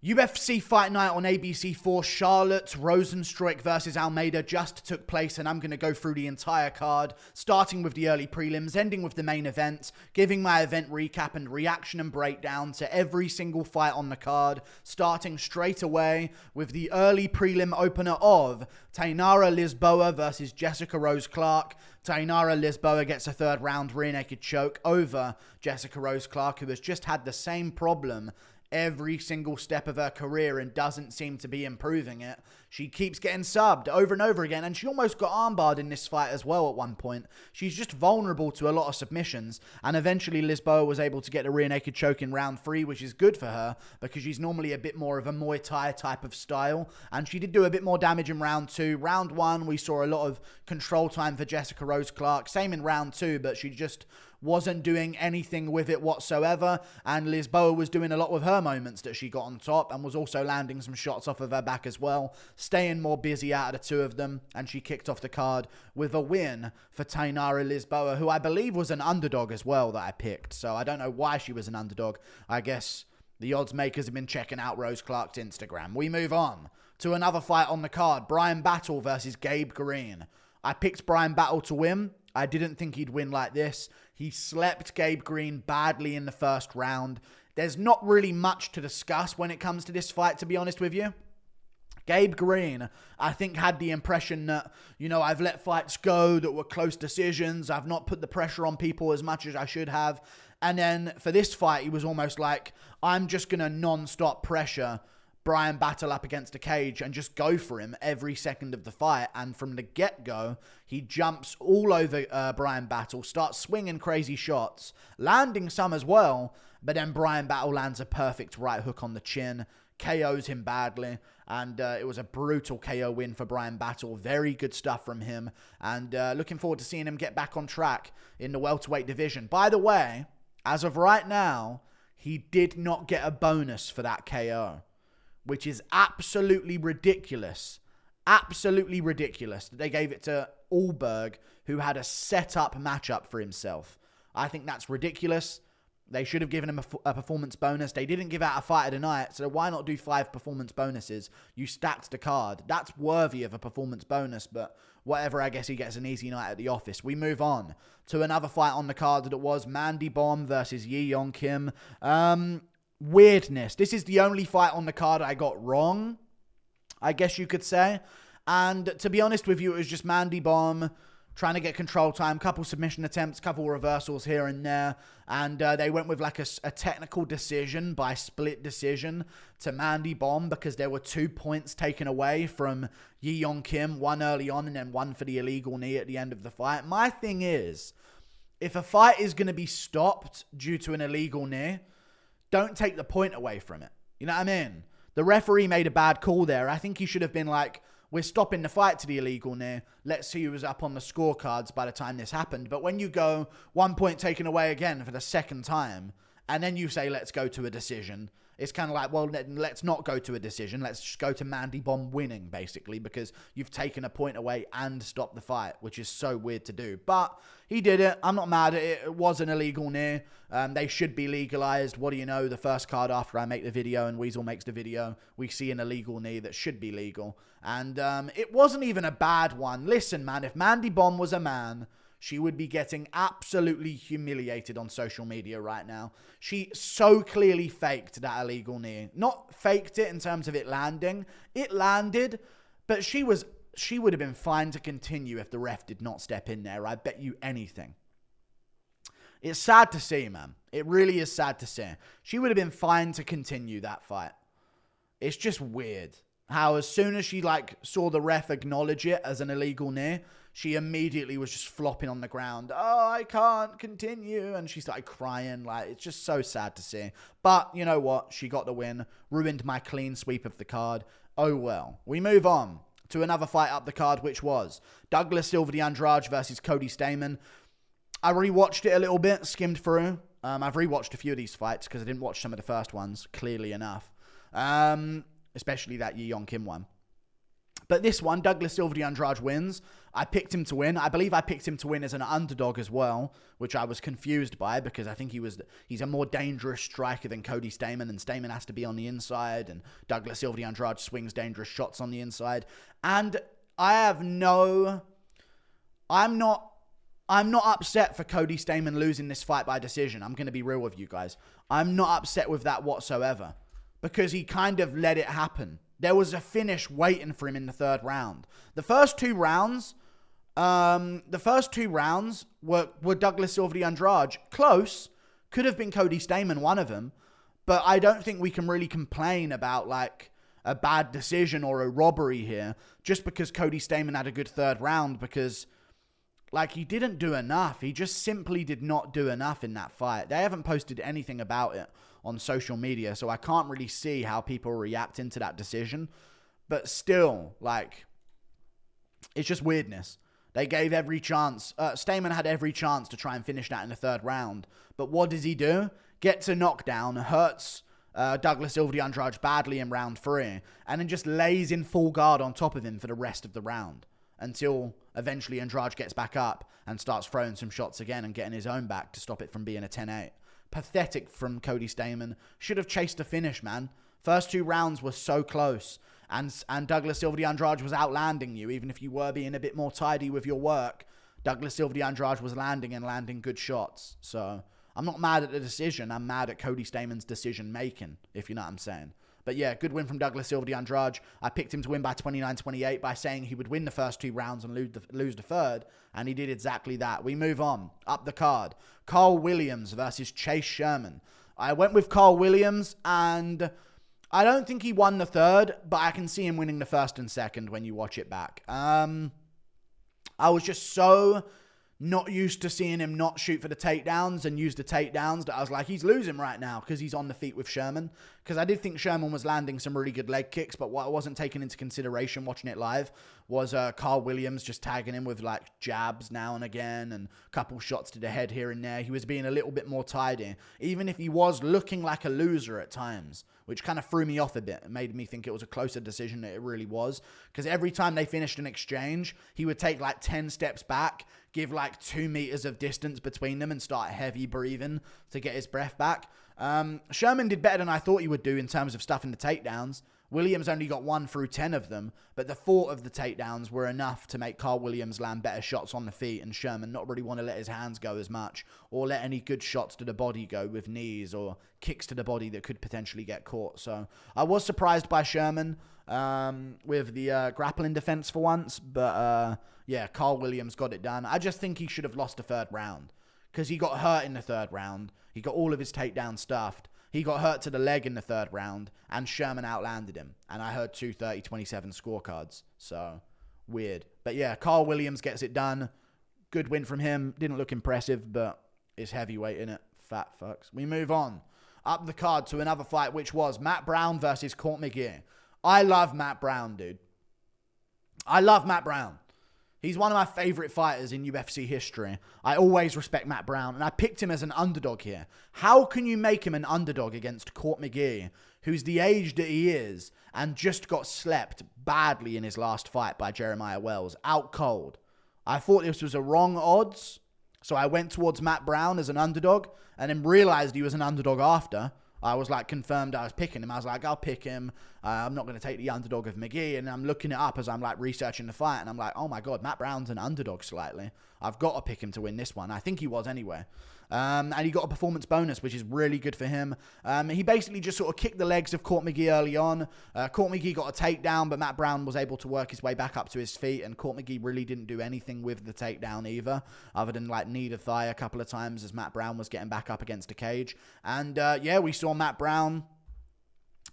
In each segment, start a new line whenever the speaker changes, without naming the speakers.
UFC Fight Night on ABC4, Charlotte, Rozenstruik versus Almeida just took place, and I'm going to go through the entire card, starting with the early prelims, ending with the main event, giving my event recap and reaction and breakdown to every single fight on the card, starting straight away with the early prelim opener of Tainara Lisboa versus Jessica Rose Clark. Tainara Lisboa gets a third round rear naked choke over Jessica Rose Clark, who has just had the same problem every single step of her career and doesn't seem to be improving it. She keeps getting subbed over and over again, and she almost got armbarred in this fight as well at one point. She's just vulnerable to a lot of submissions, and eventually Lisboa was able to get a rear naked choke in round 3, which is good for her because she's normally a bit more of a Muay Thai type of style, and she did do a bit more damage in round 2. Round 1, we saw a lot of control time for Jessica Rose Clark. Same in round 2, but she just wasn't doing anything with it whatsoever, and Lisboa was doing a lot with her moments that she got on top and was also landing some shots off of her back as well, staying more busy out of the two of them, and she kicked off the card with a win for Tainara Lisboa, who I believe was an underdog as well that I picked, so I don't know why she was an underdog. I guess the odds makers have been checking out Rose Clark's Instagram. We move on to another fight on the card, Bryan Battle versus Gabe Green. I picked Bryan Battle to win. I didn't think he'd win like this. He slept Gabe Green badly in the first round. There's not really much to discuss when it comes to this fight, to be honest with you. Gabe Green, I think, had the impression that, I've let fights go that were close decisions. I've not put the pressure on people as much as I should have. And then for this fight, he was almost like, I'm just going to non-stop pressure Bryan Battle up against a cage and just go for him every second of the fight. And from the get-go, he jumps all over Bryan Battle, starts swinging crazy shots, landing some as well, but then Bryan Battle lands a perfect right hook on the chin, KOs him badly, and it was a brutal KO win for Bryan Battle. Very good stuff from him, and looking forward to seeing him get back on track in the welterweight division. By the way, as of right now, he did not get a bonus for that KO, which is absolutely ridiculous. Absolutely ridiculous that they gave it to Ulberg, who had a set-up matchup for himself. I think that's ridiculous. They should have given him a performance bonus. They didn't give out a fight of the night, so why not do 5 performance bonuses? You stacked the card. That's worthy of a performance bonus, but whatever, I guess he gets an easy night at the office. We move on to another fight on the card that was Mandy Bohm versus Yeon Kim. Weirdness. This is the only fight on the card I got wrong, I guess you could say. And to be honest with you, it was just Mandy Bohm trying to get control time, couple submission attempts, couple reversals here and there, and they went with like a technical decision by split decision to Mandy Bohm because there were 2 points taken away from Yeon Kim, one early on and then one for the illegal knee at the end of the fight. My thing is, if a fight is going to be stopped due to an illegal knee, don't take the point away from it. You know what I mean? The referee made a bad call there. I think he should have been like, we're stopping the fight to the illegal knee. Let's see who was up on the scorecards by the time this happened. But when you go 1 point taken away again for the second time, and then you say, let's go to a decision, it's kind of like, well, let's not go to a decision. Let's just go to Mandy Bohm winning, basically, because you've taken a point away and stopped the fight, which is so weird to do. But he did it. I'm not mad at it. It was an illegal knee. They should be legalized. What do you know? The first card after I make the video and Weasel makes the video, we see an illegal knee that should be legal. And it wasn't even a bad one. Listen, man, if Mandy Bohm was a man, she would be getting absolutely humiliated on social media right now. She so clearly faked that illegal knee. Not faked it in terms of it landing. It landed, but she would have been fine to continue if the ref did not step in there. I bet you anything. It's sad to see, man. It really is sad to see. She would have been fine to continue that fight. It's just weird how as soon as she saw the ref acknowledge it as an illegal knee, she immediately was just flopping on the ground. Oh, I can't continue. And she started crying. It's just so sad to see. But you know what? She got the win. Ruined my clean sweep of the card. Oh well. We move on to another fight up the card, which was Douglas Silva the Andrade versus Cody Stamann. I rewatched it a little bit, skimmed through. I've rewatched a few of these fights because I didn't watch some of the first ones, clearly enough. Especially that Yeon Kim one. But this one, Douglas Silva de Andrade wins. I picked him to win. I believe I picked him to win as an underdog as well, which I was confused by because I think he's a more dangerous striker than Cody Stamann, and Stamann has to be on the inside, and Douglas Silva de Andrade swings dangerous shots on the inside. And I'm not upset for Cody Stamann losing this fight by decision. I'm going to be real with you guys. I'm not upset with that whatsoever because he kind of let it happen. There was a finish waiting for him in the third round. The first two rounds were Douglas Silva de Andrade. Close. Could have been Cody Stamann, one of them. But I don't think we can really complain about like a bad decision or a robbery here just because Cody Stamann had a good third round, because like he didn't do enough. He just simply did not do enough in that fight. They haven't posted anything about it on social media, so I can't really see how people are reacting to that decision. But still, like, it's just weirdness. They gave every chance. Stamann had every chance to try and finish that in the third round. But what does he do? Gets a knockdown, hurts Douglas Silva de Andrade badly in round 3, and then just lays in full guard on top of him for the rest of the round until eventually Andrade gets back up and starts throwing some shots again and getting his own back to stop it from being a 10-8. Pathetic from Cody Stamann. Should have chased a finish, man. First two rounds were so close. And Douglas Silva de Andrade was outlanding you. Even if you were being a bit more tidy with your work, Douglas Silva de Andrade was landing good shots. So I'm not mad at the decision. I'm mad at Cody Stamann's decision making, if you know what I'm saying. But yeah, good win from Douglas Silva de Andrade. I picked him to win by 29-28 by saying he would win the first two rounds and lose the third. And he did exactly that. We move on. Up the card. Karl Williams versus Chase Sherman. I went with Karl Williams, and I don't think he won the third, but I can see him winning the first and second when you watch it back. I was just so not used to seeing him not shoot for the takedowns and use the takedowns that I was like, he's losing right now because he's on the feet with Sherman. Because I did think Sherman was landing some really good leg kicks, but what I wasn't taking into consideration watching it live was Karl Williams just tagging him with like jabs now and again and a couple shots to the head here and there. He was being a little bit more tidy, even if he was looking like a loser at times, which kind of threw me off a bit. It made me think it was a closer decision than it really was. Because every time they finished an exchange, he would take like 10 steps back, give like 2 meters of distance between them and start heavy breathing to get his breath back. Sherman did better than I thought he would do in terms of stuffing the takedowns. Williams only got 1 through 10 of them, but the 4 of the takedowns were enough to make Karl Williams land better shots on the feet, and Sherman not really want to let his hands go as much or let any good shots to the body go with knees or kicks to the body that could potentially get caught. So I was surprised by Sherman with the grappling defense for once, but yeah, Karl Williams got it done. I just think he should have lost the third round because he got hurt in the third round. He got all of his takedowns stuffed. He got hurt to the leg in the third round, and Sherman outlanded him. And I heard 2 30-27 scorecards. So, weird. But yeah, Karl Williams gets it done. Good win from him. Didn't look impressive, but it's heavyweight, innit? Fat fucks. We move on. Up the card to another fight, which was Matt Brown versus Court McGee. I love Matt Brown, dude. I love Matt Brown. He's one of my favorite fighters in UFC history. I always respect Matt Brown, and I picked him as an underdog here. How can you make him an underdog against Court McGee, who's the age that he is, and just got slept badly in his last fight by Jeremiah Wells, out cold? I thought this was a wrong odds, so I went towards Matt Brown as an underdog, and then realized he was an underdog after. I was like confirmed I was picking him. I was like, I'll pick him. I'm not going to take the underdog of McGee. And I'm looking it up as I'm like researching the fight. And I'm like, oh my God, Matt Brown's an underdog slightly. I've got to pick him to win this one. I think he was anyway. And he got a performance bonus, which is really good for him. He basically just sort of kicked the legs of Court McGee early on. Court McGee got a takedown, but Matt Brown was able to work his way back up to his feet. And Court McGee really didn't do anything with the takedown either, other than like knee to thigh a couple of times as Matt Brown was getting back up against a cage. And yeah, we saw Matt Brown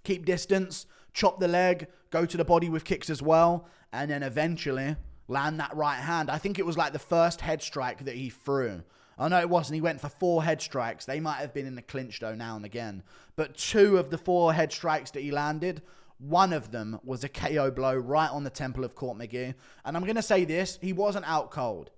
keep distance, chop the leg, go to the body with kicks as well, and then eventually land that right hand. I think it was like the first head strike that he threw. Oh, no, it wasn't. He went for 4 head strikes. They might have been in the clinch, though, now and again. But 2 of the 4 head strikes that he landed, one of them was a KO blow right on the temple of Court McGee. And I'm going to say this, he wasn't out cold.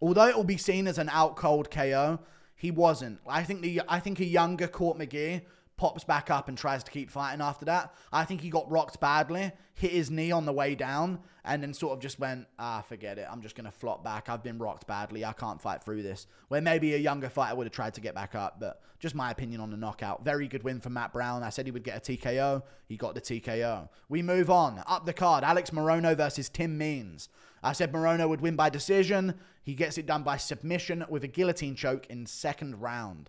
Although it will be seen as an out cold KO, he wasn't. I think a younger Court McGee pops back up and tries to keep fighting after that. I think he got rocked badly, hit his knee on the way down, and then sort of just went, forget it. I'm just going to flop back. I've been rocked badly. I can't fight through this. Where maybe a younger fighter would have tried to get back up, but just my opinion on the knockout. Very good win for Matt Brown. I said he would get a TKO. He got the TKO. We move on. Up the card, Alex Morono versus Tim Means. I said Morono would win by decision. He gets it done by submission with a guillotine choke in second round.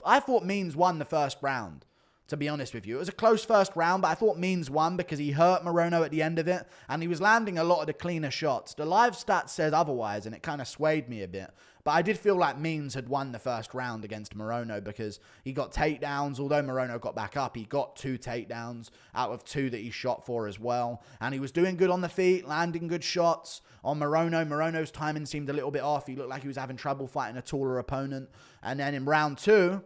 I thought Means won the first round, to be honest with you. It was a close first round, but I thought Means won because he hurt Morono at the end of it, and he was landing a lot of the cleaner shots. The live stats said otherwise, and it kind of swayed me a bit. But I did feel like Means had won the first round against Morono because he got takedowns. Although Morono got back up, he got 2 takedowns out of 2 that he shot for as well. And he was doing good on the feet, landing good shots on Morono. Morono's timing seemed a little bit off. He looked like he was having trouble fighting a taller opponent. And then in round 2,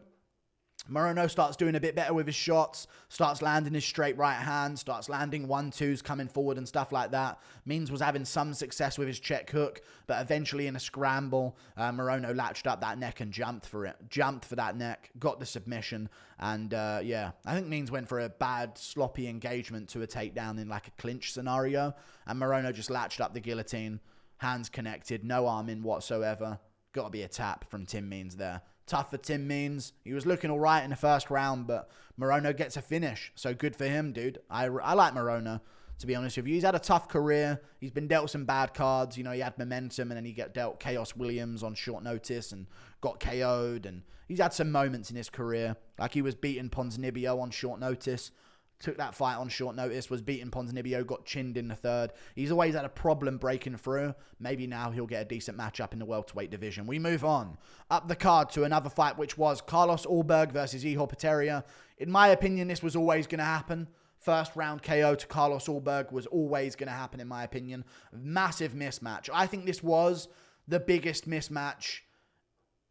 Morono starts doing a bit better with his shots, starts landing his straight right hand, starts landing 1-2s coming forward and stuff like that. Means was having some success with his check hook, but eventually in a scramble, Morono latched up that neck and jumped for it. Jumped for that neck, got the submission, and I think Means went for a bad, sloppy engagement to a takedown in like a clinch scenario, and Morono just latched up the guillotine, hands connected, no arm in whatsoever. Got to be a tap from Tim Means there. Tough for Tim Means. He was looking all right in the first round, but Morono gets a finish. So good for him, dude. I like Morono, to be honest with you. He's had a tough career. He's been dealt some bad cards. You know, he had momentum, and then he got dealt Chaos Williams on short notice and got KO'd. And he's had some moments in his career. Like he was beating Ponzinibbio on short notice. Took that fight on short notice, was beaten Ponzinibbio, got chinned in the third. He's always had a problem breaking through. Maybe now he'll get a decent matchup in the welterweight division. We move on. Up the card to another fight, which was Carlos Ulberg versus Ihor Potieria. In my opinion, this was always going to happen. First round KO to Carlos Ulberg was always going to happen, in my opinion. Massive mismatch. I think this was the biggest mismatch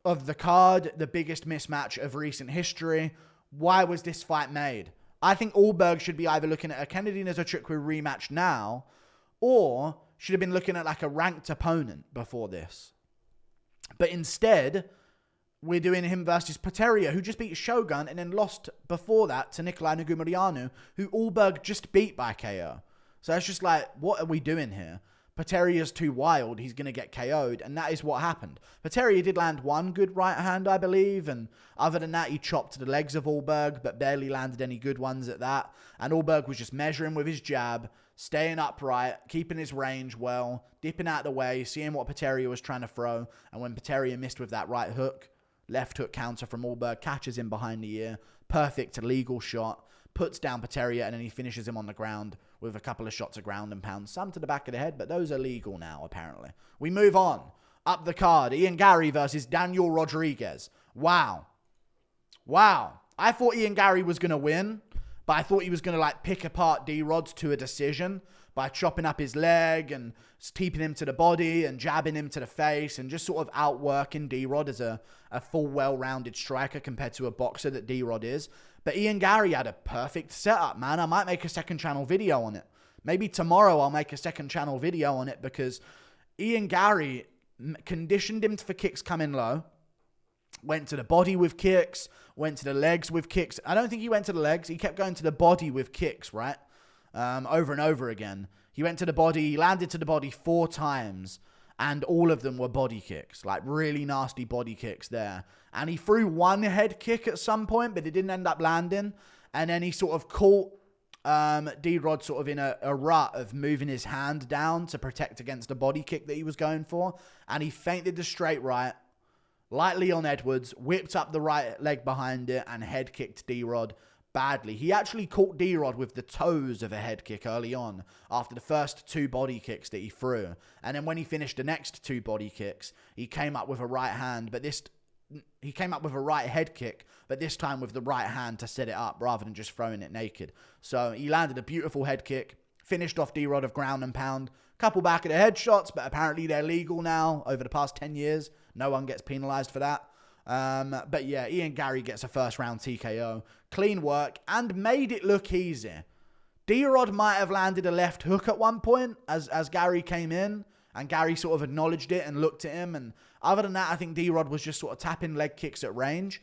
of the card, the biggest mismatch of recent history. Why was this fight made? I think Ulberg should be either looking at a Kennedy Nzechukwu rematch now, or should have been looking at like a ranked opponent before this. But instead, we're doing him versus Potieria, who just beat Shogun and then lost before that to Nikolai Negumereanu, who Ulberg just beat by KO. So it's just like, what are we doing here? Poteria's too wild. He's going to get KO'd. And that is what happened. Potieria did land one good right hand, I believe. And other than that, he chopped the legs of Ulberg, but barely landed any good ones at that. And Ulberg was just measuring with his jab, staying upright, keeping his range well, dipping out of the way, seeing what Potieria was trying to throw. And when Potieria missed with that right hook, left hook counter from Ulberg, catches him behind the ear. Perfect legal shot. Puts down Potieria, and then he finishes him on the ground with a couple of shots of ground and pound. Some to the back of the head, but those are legal now, apparently. We move on. Up the card, Ian Garry versus Daniel Rodriguez. Wow. I thought Ian Garry was going to win, but I thought he was going to like pick apart D-Rod to a decision by chopping up his leg and keeping him to the body and jabbing him to the face and just sort of outworking D-Rod as a full, well-rounded striker compared to a boxer that D-Rod is. But Ian Garry had a perfect setup, man. I might make a second channel video on it. Maybe tomorrow I'll make a second channel video on it because Ian Garry conditioned him for kicks coming low, went to the body with kicks, went to the legs with kicks. I don't think he went to the legs. He kept going to the body with kicks, right? Over and over again. He went to the body, he landed to the body 4 times, and all of them were body kicks, like really nasty body kicks there. And he threw one head kick at some point, but it didn't end up landing. And then he sort of caught D-Rod sort of in a rut of moving his hand down to protect against a body kick that he was going for. And he feinted the straight right, like Leon Edwards, whipped up the right leg behind it and head kicked D-Rod badly. He actually caught D-Rod with the toes of a head kick early on after the first 2 body kicks that he threw. And then when he finished the next 2 body kicks, he came up with a right hand, but he came up with a right head kick, but this time with the right hand to set it up rather than just throwing it naked. So he landed a beautiful head kick, finished off D-Rod of ground and pound. Couple back of the head shots, but apparently they're legal now over the past 10 years. No one gets penalized for that. But yeah, Ian Garry gets a first round TKO. Clean work and made it look easy. D-Rod might have landed a left hook at one point as Garry came in, and Garry sort of acknowledged it and looked at him. And other than that, I think D-Rod was just sort of tapping leg kicks at range.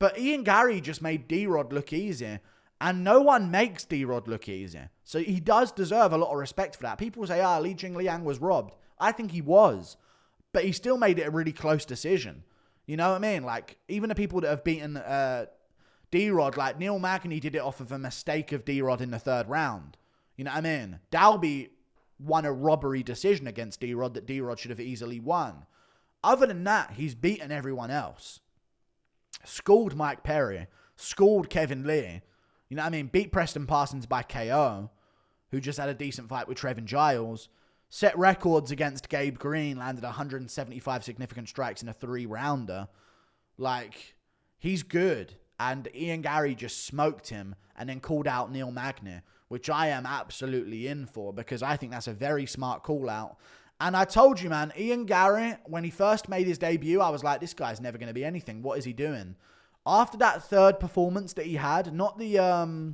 But Ian Garry just made D-Rod look easy. And no one makes D-Rod look easy. So he does deserve a lot of respect for that. People say, Li Jingliang was robbed. I think he was. But he still made it a really close decision. You know what I mean? Like, even the people that have beaten D-Rod, like Neil Magny did it off of a mistake of D-Rod in the 3rd round. You know what I mean? Dalby won a robbery decision against D-Rod that D-Rod should have easily won. Other than that, he's beaten everyone else. Schooled Mike Perry. Schooled Kevin Lee. You know what I mean? Beat Preston Parsons by KO, who just had a decent fight with Trevin Giles. Set records against Gabe Green, landed 175 significant strikes in a 3-rounder. Like, he's good. And Ian Garry just smoked him and then called out Neil Magny, which I am absolutely in for because I think that's a very smart call out. And I told you, man, Ian Garry, when he first made his debut, I was like, this guy's never going to be anything. What is he doing? After that 3rd performance that he had, not the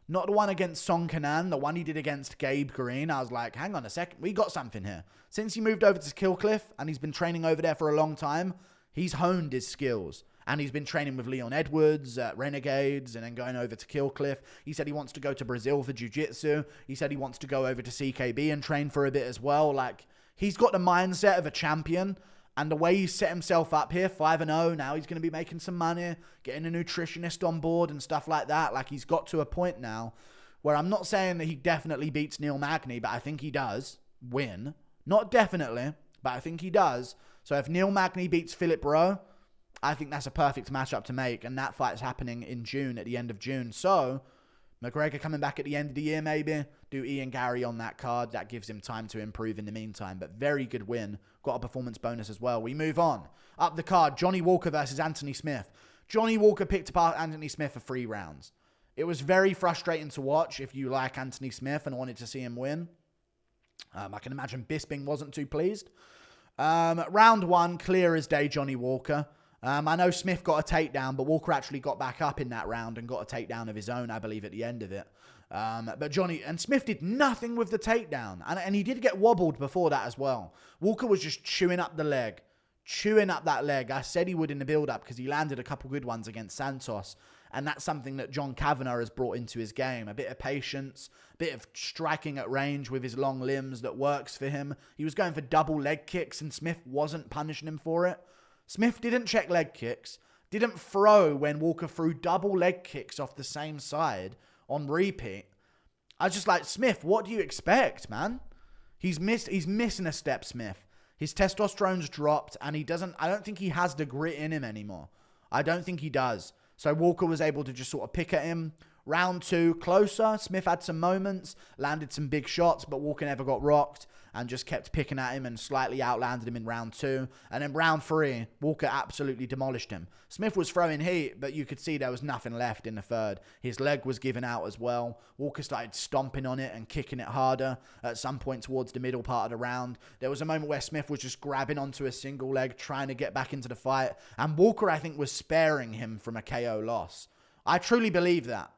one against Song Kanan, the one he did against Gabe Green, I was like, hang on a second, we got something here. Since he moved over to Killcliff and he's been training over there for a long time, he's honed his skills. And he's been training with Leon Edwards at Renegades and then going over to Killcliff. He said he wants to go to Brazil for jiu-jitsu. He said he wants to go over to CKB and train for a bit as well. Like, he's got the mindset of a champion. And the way he's set himself up here, 5-0, now he's going to be making some money, getting a nutritionist on board and stuff like that. Like, he's got to a point now where I'm not saying that he definitely beats Neil Magny, but I think he does win. Not definitely, but I think he does. So if Neil Magny beats Philip Rowe, I think that's a perfect matchup to make. And that fight's happening in June, at the end of June. So McGregor coming back at the end of the year, maybe. Do Ian Garry on that card. That gives him time to improve in the meantime. But very good win. Got a performance bonus as well. We move on. Up the card, Johnny Walker versus Anthony Smith. Johnny Walker picked apart Anthony Smith for 3 rounds. It was very frustrating to watch if you like Anthony Smith and wanted to see him win. I can imagine Bisping wasn't too pleased. Round 1, clear as day, Johnny Walker. I know Smith got a takedown, but Walker actually got back up in that round and got a takedown of his own, I believe, at the end of it. But Smith did nothing with the takedown. And he did get wobbled before that as well. Walker was just chewing up the leg. Chewing up that leg. I said he would in the build-up because he landed a couple good ones against Santos. And that's something that John Kavanagh has brought into his game. A bit of patience, a bit of striking at range with his long limbs that works for him. He was going for double leg kicks and Smith wasn't punishing him for it. Smith didn't check leg kicks, didn't throw when Walker threw double leg kicks off the same side on repeat. I was just like, Smith, what do you expect, man? He's missing a step, Smith. His testosterone's dropped and I don't think he has the grit in him anymore. I don't think he does. So Walker was able to just sort of pick at him. Round 2, closer. Smith had some moments, landed some big shots, but Walker never got rocked and just kept picking at him and slightly outlanded him in round 2. And then round 3, Walker absolutely demolished him. Smith was throwing heat, but you could see there was nothing left in the 3rd. His leg was given out as well. Walker started stomping on it and kicking it harder at some point towards the middle part of the round. There was a moment where Smith was just grabbing onto a single leg, trying to get back into the fight. And Walker, I think, was sparing him from a KO loss. I truly believe that.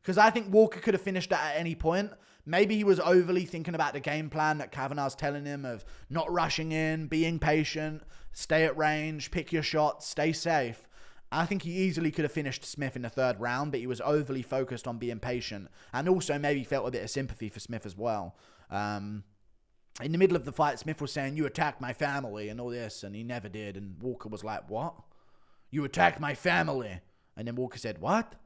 Because I think Walker could have finished that at any point. Maybe he was overly thinking about the game plan that Kavanagh's telling him of not rushing in, being patient, stay at range, pick your shots, stay safe. I think he easily could have finished Smith in the 3rd round, but he was overly focused on being patient. And also maybe felt a bit of sympathy for Smith as well. In the middle of the fight, Smith was saying, you attacked my family and all this, and he never did. And Walker was like, what? You attacked my family. And then Walker said, what?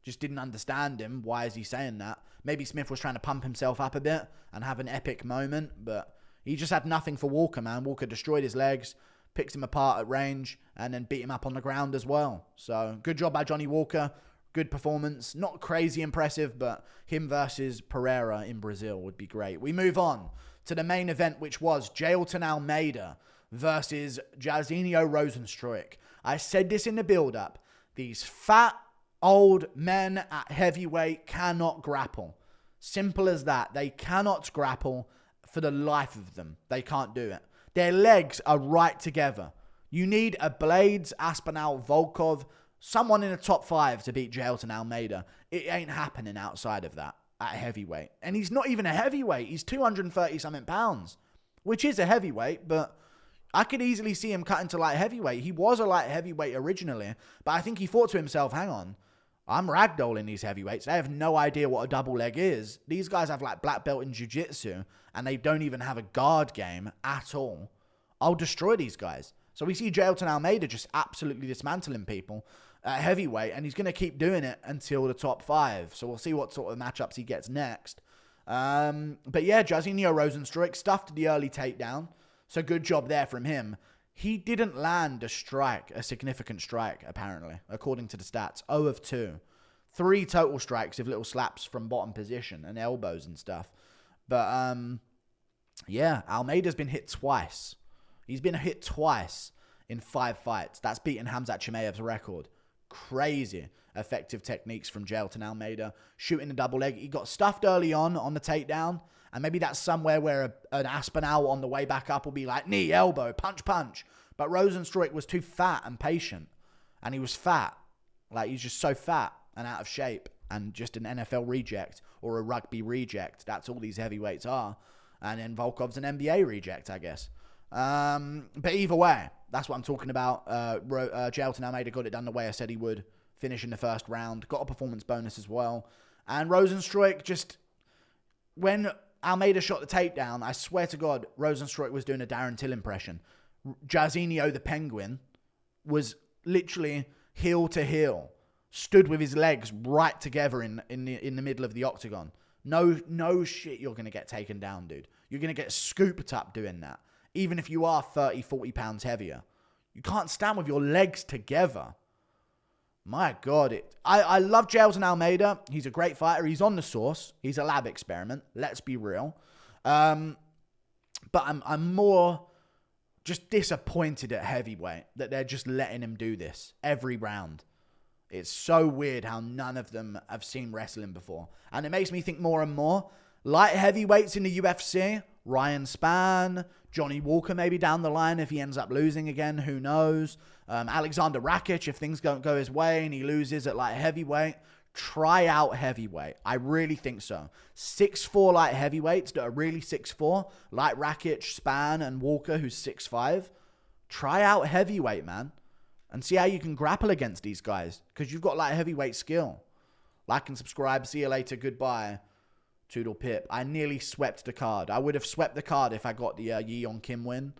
Just didn't understand him. Why is he saying that? Maybe Smith was trying to pump himself up a bit and have an epic moment, but he just had nothing for Walker, man. Walker destroyed his legs, picked him apart at range, and then beat him up on the ground as well. So, good job by Johnny Walker. Good performance. Not crazy impressive, but him versus Pereira in Brazil would be great. We move on to the main event, which was Jailton Almeida versus Jairzinho Rozenstruik. I said this in the build-up. These fat old men at heavyweight cannot grapple. Simple as that. They cannot grapple for the life of them. They can't do it. Their legs are right together. You need a Blades, Aspinall, Volkov, someone in the top 5 to beat Jailton Almeida. It ain't happening outside of that at heavyweight. And he's not even a heavyweight. He's 230-something pounds, which is a heavyweight, but I could easily see him cut into light heavyweight. He was a light heavyweight originally, but I think he thought to himself, hang on, I'm ragdolling these heavyweights. They have no idea what a double leg is. These guys have like black belt in jiu-jitsu, and they don't even have a guard game at all. I'll destroy these guys. So we see Jailton Almeida just absolutely dismantling people at heavyweight, and he's going to keep doing it until the top 5. So we'll see what sort of matchups he gets next. But yeah, Jairzinho Rozenstruik stuffed the early takedown. So good job there from him. He didn't land a significant strike, apparently, according to the stats. 0 of 2. 3 total strikes with little slaps from bottom position and elbows and stuff. But, yeah, Almeida's been hit twice. He's been hit twice in 5 fights. That's beaten Khamzat Chimaev's record. Crazy effective techniques from Jailton Almeida. Shooting a double leg. He got stuffed early on the takedown. And maybe that's somewhere where an Aspinall on the way back up will be like, knee, elbow, punch, punch. But Rozenstruik was too fat and patient. And he was fat. Like, he's just so fat and out of shape. And just an NFL reject or a rugby reject. That's all these heavyweights are. And then Volkov's an NBA reject, I guess. But either way, that's what I'm talking about. Jailton Almeida got it done the way I said he would. Finish in the first round. Got a performance bonus as well. And Rozenstruik just... When Almeida shot the takedown, I swear to God, Rozenstruik was doing a Darren Till impression. Jairzinho, the Penguin, was literally heel to heel. Stood with his legs right together in the middle of the octagon. No shit, you're going to get taken down, dude. You're going to get scooped up doing that. Even if you are 30, 40 pounds heavier. You can't stand with your legs together. My God. I love Jailton Almeida. He's a great fighter. He's on the sauce. He's a lab experiment. Let's be real. But I'm more just disappointed at heavyweight that they're just letting him do this every round. It's so weird how none of them have seen wrestling before. And it makes me think more and more. Light heavyweights in the UFC, Ryan Spann, Johnny Walker maybe down the line if he ends up losing again, who knows. Alexander Rakic, if things don't go his way and he loses at light heavyweight, try out heavyweight. I really think so. 6'4" light heavyweights that are really 6'4", like Rakic, Spann, and Walker, who's 6'5". Try out heavyweight, man. And see how you can grapple against these guys. Because you've got light heavyweight skill. Like and subscribe. See you later. Goodbye. Toodle pip. I nearly swept the card. I would have swept the card if I got the Yeon Kim win.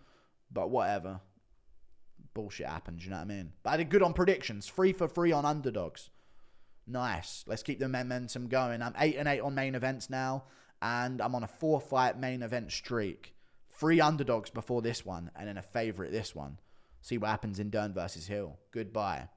But whatever. Bullshit happens, you know what I mean? But I did good on predictions. 3 for 3 on underdogs. Nice. Let's keep the momentum going. I'm 8-8 on main events now. And I'm on a 4-fight main event streak. 3 underdogs before this one. And then a favourite this one. See what happens in Dern versus Hill. Goodbye.